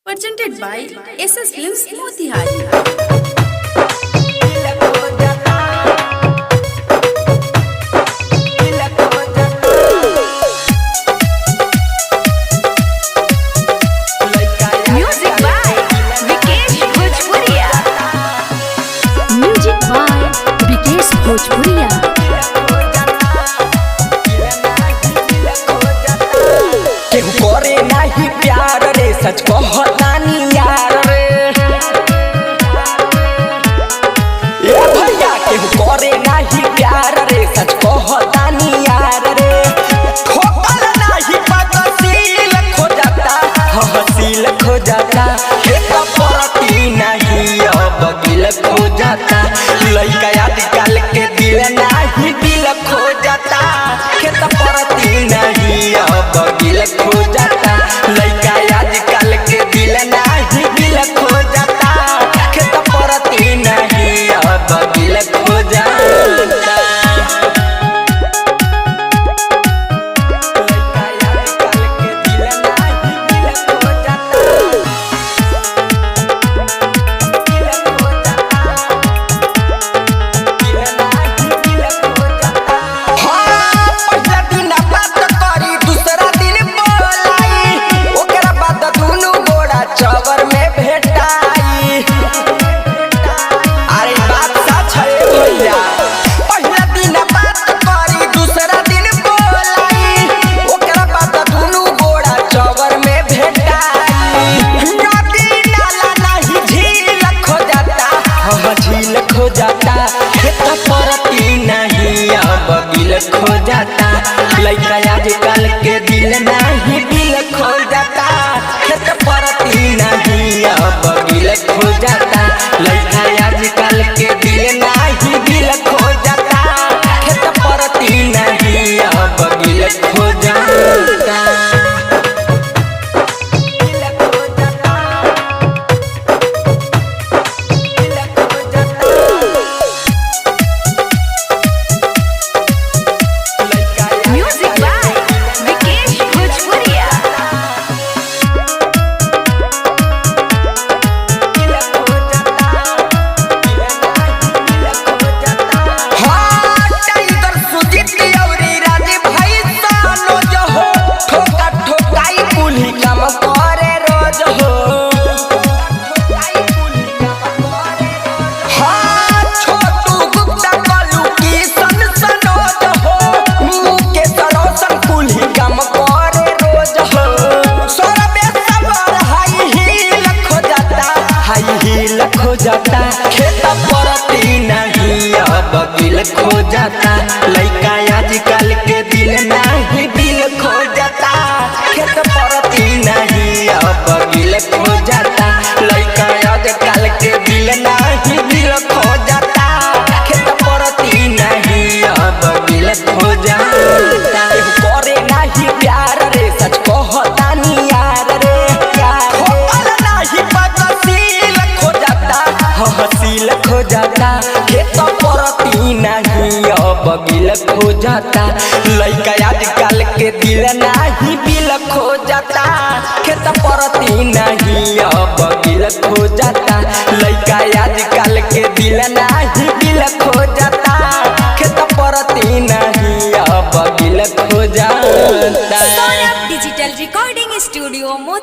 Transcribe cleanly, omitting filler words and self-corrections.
presented by SS Films Motihari. भोजपुरिया केहू करे नाही प्यार रे, सच कहतानी यार रे। ए भैया केहू करे नाही प्यार रे, सच कहतानी यार रे। ठोकल नाही पगसील खो जाता, हसील खो जाता। एक परती नहीं अब गिल खो जाता। लइका आजकल के दिल नहीं दिल खो जाता। खेत परती नहीं अब गिल खो जाता। लइका आजकल के दिल नहीं दिल खो जाता। खेत परती नहीं अब गिल खो जाता। खो जाता, खेत परती नहीं अब गिल खो जाता। लइका आजकल के दिल नहीं दिल खो जाता। खेत परती नहीं अब गिल खो जाता। लइका आजकल के दिल नहीं दिल खो जाता। खेत परती नहीं अब गिल खो जाता। खो जाता, खेत परती नहीं अब गिल खो जाता। लइका आजकल के दिल नहीं दिल खो जाता। खेत परती नहीं अब गिल खो जाता। लइका आजकल के दिल नहीं दिल खो जाता। खेत परती नहीं अब गिल खो जाता। करे नहीं प्यार रे, सच कहतानी यार रे। हसील खो जाता, खेत परती नहीं अब गिल खो जाता। लइका आजकल के दिल नहीं दिल खो जाता। खेत परती नहीं अब गिल खो जाता।